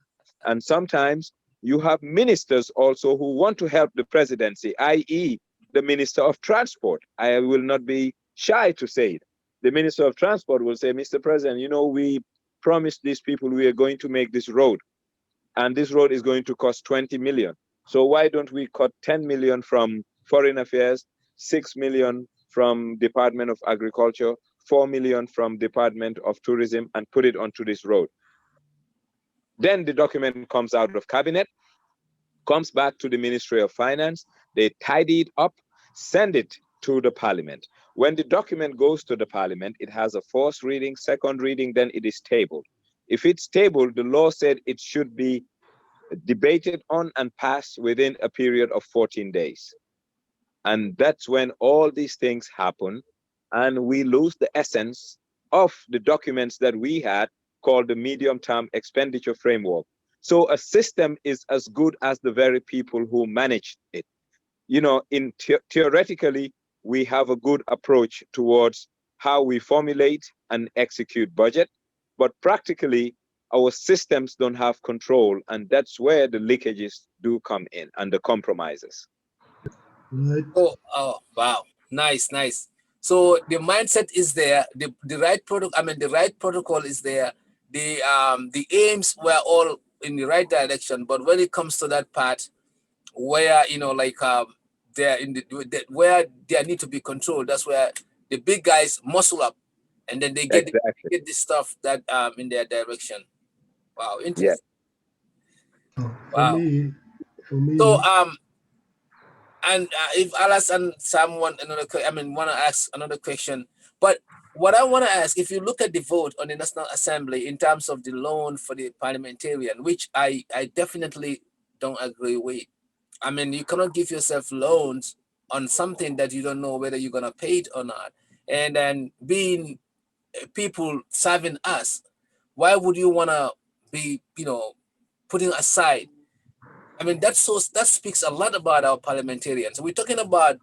and sometimes you have ministers also who want to help the presidency, i.e., the Minister of Transport. I will not be shy to say it. The Minister of Transport will say, Mr. President, you know, we promised these people we are going to make this road, and this road is going to cost 20 million. So why don't we cut 10 million from Foreign Affairs, 6 million from Department of Agriculture, 4 million from Department of Tourism, and put it onto this road? Then the document comes out of Cabinet, comes back to the Ministry of Finance, they tidy it up, send it to the Parliament. When the document goes to the Parliament, it has a first reading, second reading, then it is tabled. If it's tabled, the law said it should be debated on and passed within a period of 14 days. And that's when all these things happen, and we lose the essence of the documents that we had called the medium-term expenditure framework. So a system is as good as the very people who manage it. You know, theoretically, we have a good approach towards how we formulate and execute budget, but practically our systems don't have control, and that's where the leakages do come in and the compromises. Right. Oh, wow, nice. So the mindset is there, the right the right protocol is there, the aims were all in the right direction, but when it comes to that part where they're where there need to be control, that's where the big guys muscle up, and then they get the stuff that in their direction. Wow, interesting. For Wow. me, So and if I'll ask someone want to ask another question, but what I want to ask, if you look at the vote on the National Assembly in terms of the loan for the parliamentarian, which I definitely don't agree with. I mean, you cannot give yourself loans on something that you don't know whether you're gonna pay it or not. And then being people serving us, why would you wanna be, putting aside? I mean, that speaks a lot about our parliamentarians. We're talking about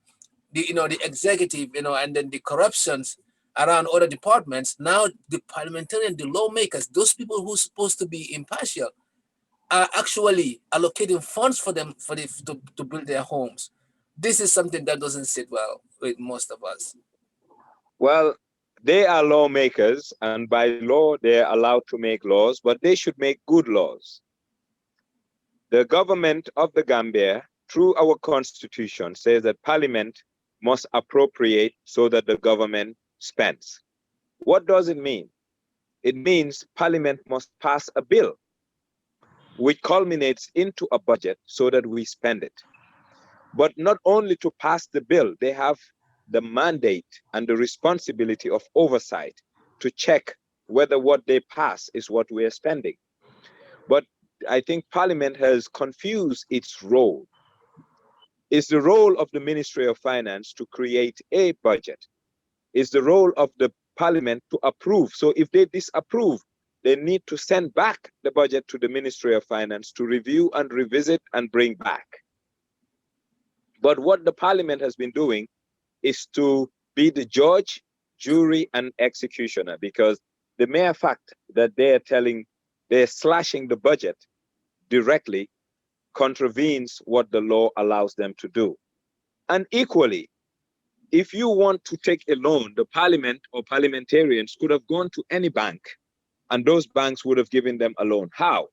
the executive, and then the corruptions around other departments. Now the parliamentarian, the lawmakers, those people who are supposed to be impartial, are actually allocating funds for them to build their homes. This is something that doesn't sit well with most of us. Well, they are lawmakers, and by law, they're allowed to make laws, but they should make good laws. The government of the Gambia, through our constitution, says that Parliament must appropriate so that the government spends. What does it mean? It means Parliament must pass a bill which culminates into a budget so that we spend it. But not only to pass the bill, they have the mandate and the responsibility of oversight to check whether what they pass is what we are spending. But I think Parliament has confused its role. It's the role of the Ministry of Finance to create a budget. It's the role of the Parliament to approve. So if they disapprove, they need to send back the budget to the Ministry of Finance to review and revisit and bring back. But what the Parliament has been doing is to be the judge, jury, and executioner, because the mere fact that they're slashing the budget directly contravenes what the law allows them to do. And equally, if you want to take a loan, the Parliament or parliamentarians could have gone to any bank and those banks would have given them a loan. How?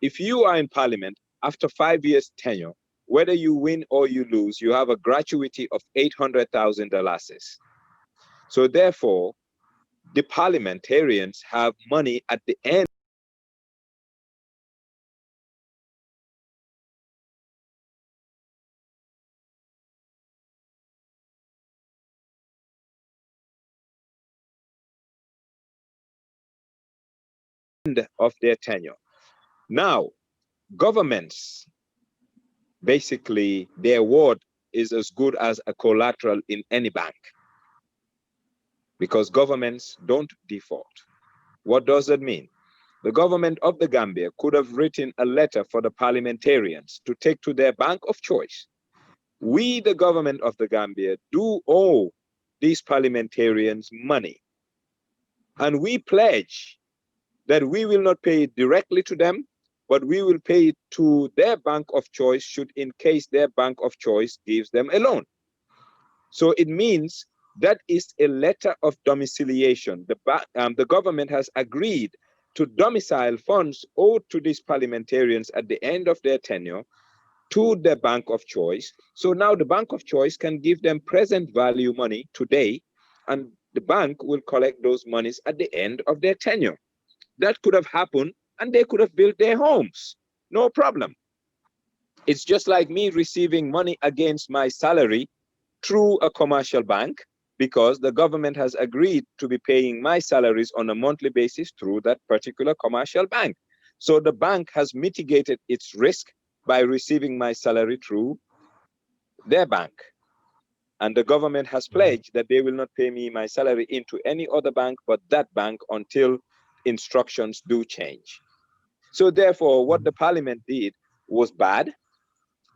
If you are in Parliament after 5 years tenure, whether you win or you lose, you have a gratuity of $800,000. So therefore, the parliamentarians have money at the end of their tenure. Now, governments, basically, their word is as good as a collateral in any bank, because governments don't default. What does that mean? The government of the Gambia could have written a letter for the parliamentarians to take to their bank of choice. We, the government of the Gambia, do owe these parliamentarians money. And we pledge that we will not pay it directly to them, but we will pay it to their bank of choice should in case their bank of choice gives them a loan. So it means that is a letter of domiciliation. The government has agreed to domicile funds owed to these parliamentarians at the end of their tenure to the bank of choice. So now the bank of choice can give them present value money today, and the bank will collect those monies at the end of their tenure. That could have happened and they could have built their homes. No problem. It's just like me receiving money against my salary through a commercial bank, because the government has agreed to be paying my salaries on a monthly basis through that particular commercial bank. So the bank has mitigated its risk by receiving my salary through their bank. And the government has pledged that they will not pay me my salary into any other bank but that bank until instructions do change. So therefore, what the parliament did was bad,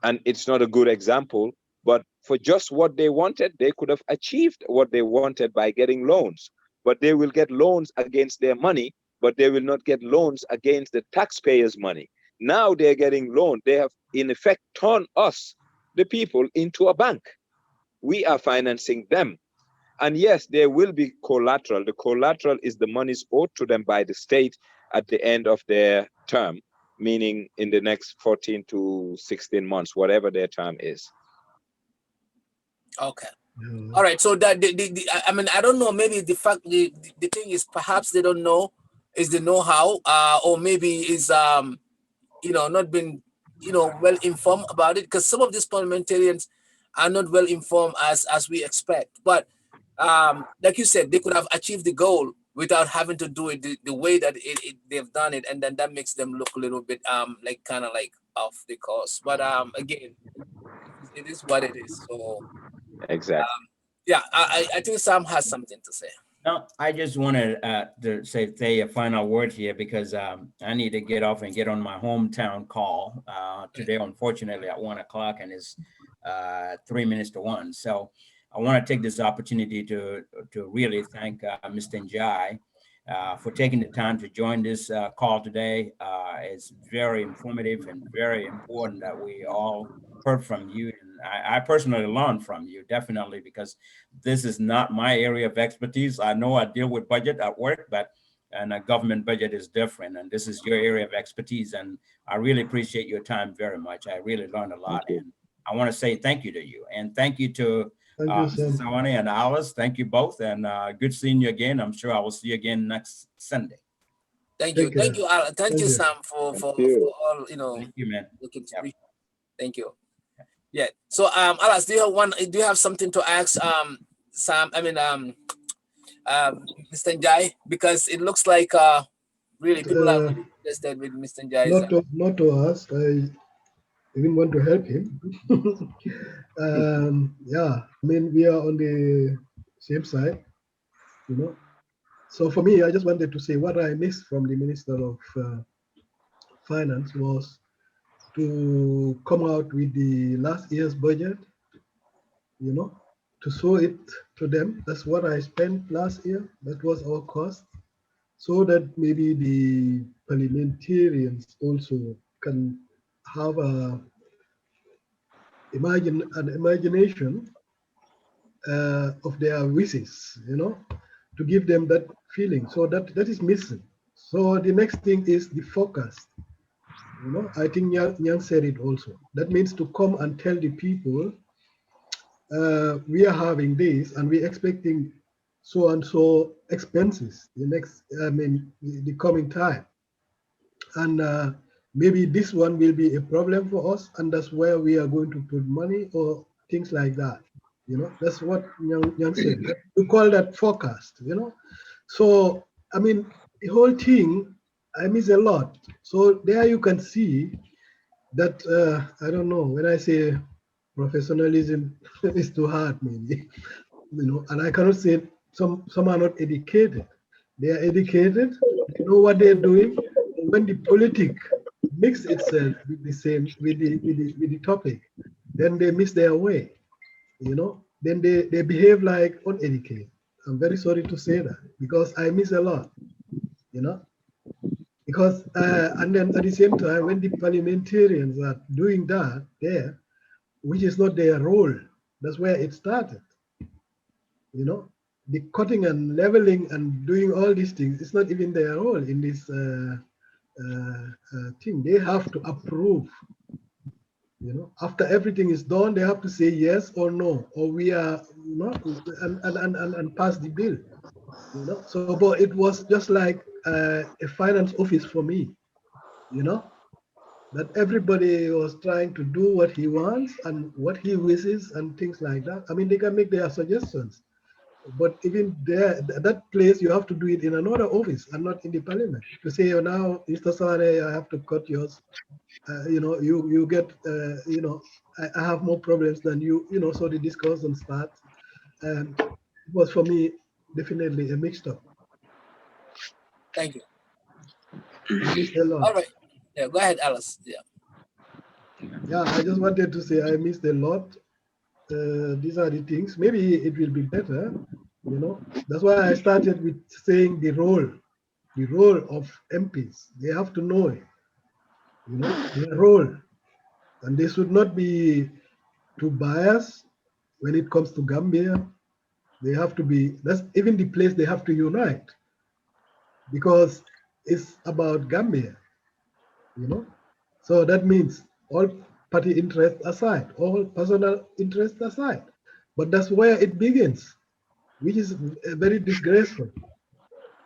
and it's not a good example, but for just what they wanted, they could have achieved what they wanted by getting loans. But they will get loans against their money, but they will not get loans against the taxpayers' money. Now they're getting loans. They have, in effect, turned us, the people, into a bank. We are financing them. And yes, there will be collateral. The collateral is the monies owed to them by the state at the end of their term, meaning in the next 14 to 16 months, whatever their term is. Okay. All right. So that I mean, I don't know. Maybe the thing is perhaps they don't know is the know-how, or maybe is not been well informed about it, because some of these parliamentarians are not well informed as we expect. But like you said, they could have achieved the goal without having to do it the way that they've done it, and then that makes them look a little bit like kind of like off the course. But again, it is what it is. So exactly. Yeah, I think Sam has something to say. No, I just wanted to say a final word here, because I need to get off and get on my hometown call today, unfortunately, at 1 o'clock, and it's 3 minutes to 1. So I want to take this opportunity to really thank Mr. Njie for taking the time to join this call today. It's very informative and very important that we all heard from you. And I personally learned from you, definitely, because this is not my area of expertise. I know I deal with budget at work, and a government budget is different. And this is your area of expertise. And I really appreciate your time very much. I really learned a lot. And I want to say thank you to you. And thank you to Sawaneh and Alice. Thank you both. And good seeing you again. I'm sure I will see you again next Sunday. Thank you. Thank you, Alan. Thank you, Sam, for all, Thank you, man. Yep. Thank you. Yeah. So Alice, do you have something to ask Sam? I mean Mr. Njie? Because it looks like really people are really interested with Mr. Njie. Not to us. even want to help him. Yeah, I mean, we are on the same side, you know. So for me, I just wanted to say what I missed from the Minister of Finance was to come out with the last year's budget, you know, to show it to them. That's what I spent last year. That was our cost. So that maybe the parliamentarians also can have an imagination of their wishes, you know, to give them that feeling. So that is missing. So the next thing is the forecast. You know, I think Nyang said it also. That means to come and tell the people we are having this and we're expecting so and so expenses the next, I mean, the coming time. And maybe this one will be a problem for us, and that's where we are going to put money or things like that. You know, that's what Yang said. We call that forecast, you know. So, I mean, the whole thing, I miss a lot. So there you can see that, I don't know, when I say professionalism is too hard, maybe, you know, and I cannot say some are not educated. They are educated, they know what they're doing. When the politic mix itself with the same with the topic, then they miss their way, you know. Then they behave like uneducated. I'm very sorry to say that because I miss a lot, you know. Because and then at the same time, when the parliamentarians are doing that there, which is not their role, that's where it started. You know, the cutting and leveling and doing all these things, it's not even their role in this thing. They have to approve. You know, after everything is done, they have to say yes or no, or we are not, and pass the bill. You know, so but it was just like a finance office for me. You know, that everybody was trying to do what he wants and what he wishes and things like that. I mean, they can make their suggestions, but even there, that place, you have to do it in another office and not in the parliament. To say, oh, now, Mr. Sawaneh, I have to cut yours. You know, you get, you know, I have more problems than you know, so the discussion starts. And it was for me definitely a mixed up. Thank you. I missed a lot. All right. Yeah, go ahead, Alice. Yeah. Yeah, I just wanted to say I missed a lot. These are the things. Maybe it will be better, you know. That's why I started with saying the role of MPs. They have to know it, you know, their role. And they should not be too biased when it comes to Gambia. They have to be, that's even the place they have to unite because it's about Gambia, you know. So that means all party interests aside, all personal interests aside. But that's where it begins, which is very disgraceful,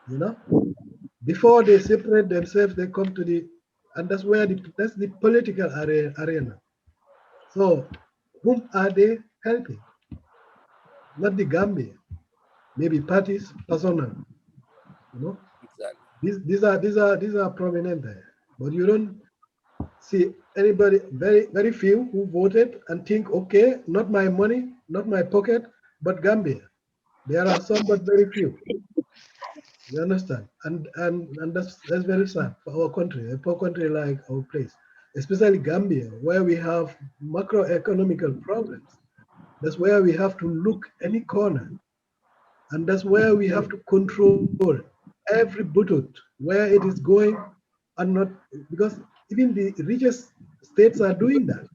you know. Before they separate themselves, they come to the, and that's where that's the political arena. So whom are they helping? Not the Gambia. Maybe parties, personal, you know. Exactly. These are prominent there. But you don't see anybody, very few who voted and think, okay, not my money, not my pocket, but Gambia. There are some, but very few. You understand? And that's very sad for our country, a poor country like our place, especially Gambia, where we have macroeconomical problems. That's where we have to look any corner, and that's where we have to control every button where it is going, and not because even the richest states are doing that.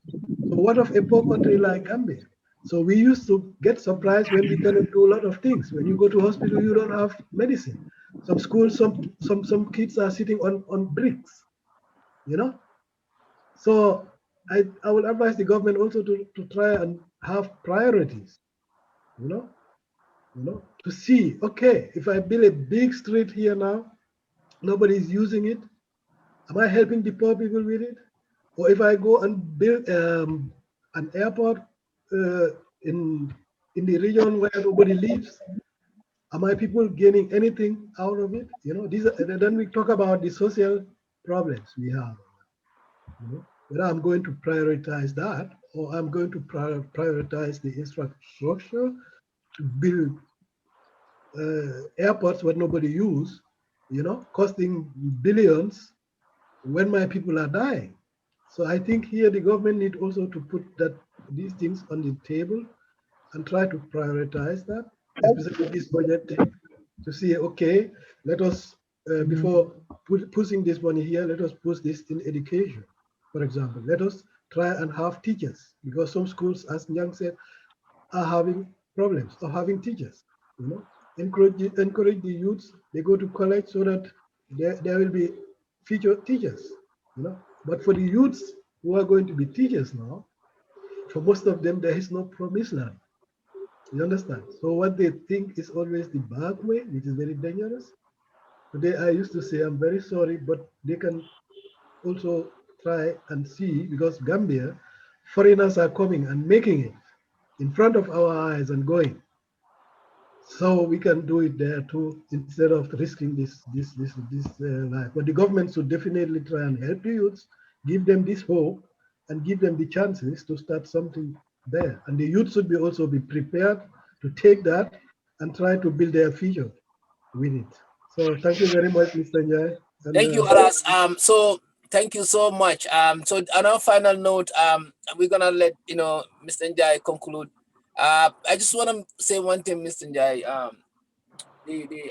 So what of a poor country like Gambia? So we used to get surprised when we cannot do a lot of things. When you go to hospital, you don't have medicine. Some schools, some kids are sitting on bricks, you know. So I would advise the government also to try and have priorities, you know, to see, okay, if I build a big street here now, nobody is using it. Am I helping the poor people with it? Or if I go and build an airport uh, in the region where nobody lives, are my people gaining anything out of it? You know, these are, then we talk about the social problems we have. You know? whether I'm going to prioritize that or I'm going to prioritize the infrastructure to build airports where nobody use, costing billions when my people are dying. So I think here the government need also to put these things on the table and try to prioritize that, especially this budget, to see, okay, let us, before pushing this money here, let us push this in education. For example, let us try and have teachers, because some schools, as Nyang said, are having problems of having teachers. Encourage the youths, they go to college so that there will be future teachers. But for the youths who are going to be teachers now, for most of them, there is no promised land. You understand? So what they think is always the back way, which is very dangerous. Today I used to say, I'm very sorry, but they can also try and see, because Gambia, foreigners are coming and making it in front of our eyes and going. So we can do it there too, instead of risking this life. But the government should definitely try and help the youths, give them this hope, and give them the chances to start something there. And the youth should also be prepared to take that and try to build their future with it. So thank you very much, Mr. Njie. Thank you, And Aras. So thank you so much. So on our final note, we're gonna let Mr. Njie conclude. I just want to say one thing, Mr. Njie.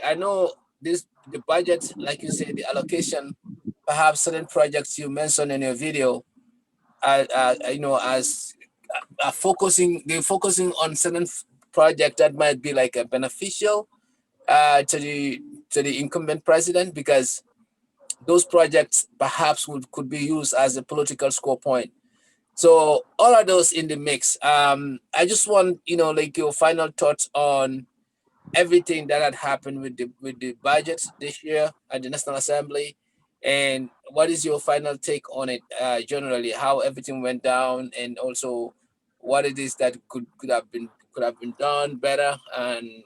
I know the budget, like you said, the allocation, perhaps certain projects you mentioned in your video, as they're focusing on certain project that might be like a beneficial to the incumbent president, because those projects perhaps could be used as a political score point. So all of those in the mix. I just want like your final thoughts on everything that had happened with the budget this year at the National Assembly, and what is your final take on it generally? How everything went down, and also what it is that could have been done better, and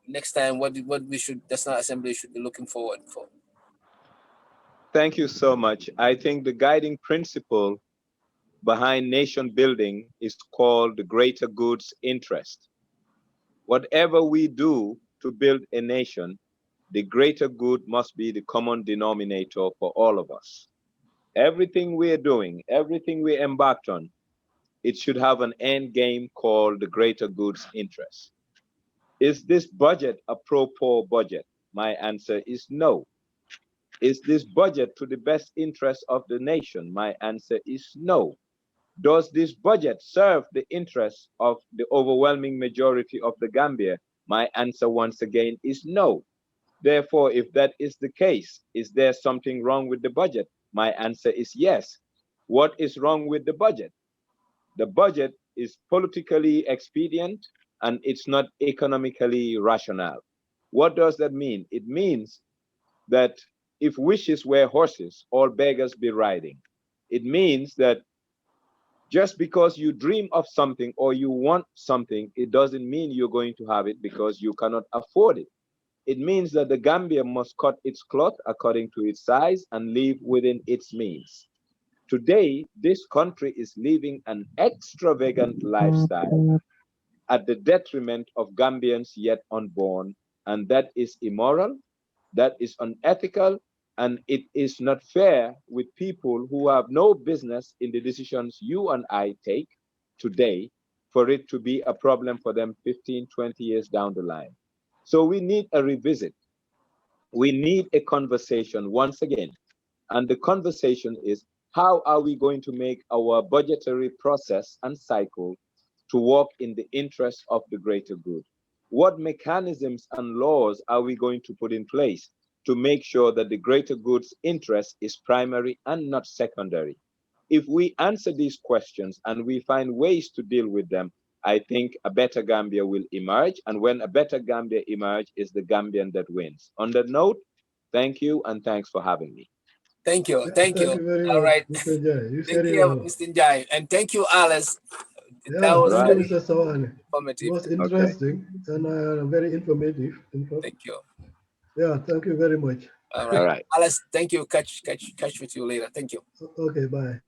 next time what we should National Assembly should be looking forward for. Thank you so much. I think the guiding principle behind nation building is called the greater good's interest. Whatever we do to build a nation, the greater good must be the common denominator for all of us. Everything we're doing, everything we embarked on, it should have an end game called the greater good's interest. Is this budget a pro-poor budget? My answer is no. Is this budget to the best interest of the nation? My answer is no. Does this budget serve the interests of the overwhelming majority of the Gambia? My answer once again is no. Therefore, if that is the case, is there something wrong with the budget? My answer is yes. What is wrong with the budget? The budget is politically expedient and it's not economically rational. What does that mean? It means that if wishes were horses, all beggars be riding. It means that just because you dream of something or you want something, it doesn't mean you're going to have it because you cannot afford it. It means that the Gambia must cut its cloth according to its size and live within its means. Today, this country is living an extravagant lifestyle at the detriment of Gambians yet unborn, and that is immoral, that is unethical, and it is not fair with people who have no business in the decisions you and I take today for it to be a problem for them 15, 20 years down the line. So we need a revisit. We need a conversation once again. And the conversation is, how are we going to make our budgetary process and cycle to work in the interest of the greater good? What mechanisms and laws are we going to put in place to make sure that the greater good's interest is primary and not secondary? If we answer these questions and we find ways to deal with them, I think a better Gambia will emerge. And when a better Gambia emerges, is the Gambian that wins. On that note, thank you and thanks for having me. Thank you. thank you very All much, right. Mr. Njie. You said Thank it you, all. Mr. Njie, and thank you, Alice. That Yeah, was thank you, very Mr. Sawaneh. It informative. was interesting and very informative. Thank you. Yeah, thank you very much. All right. All right. Alice, thank you. Catch with you later. Thank you. Okay, bye.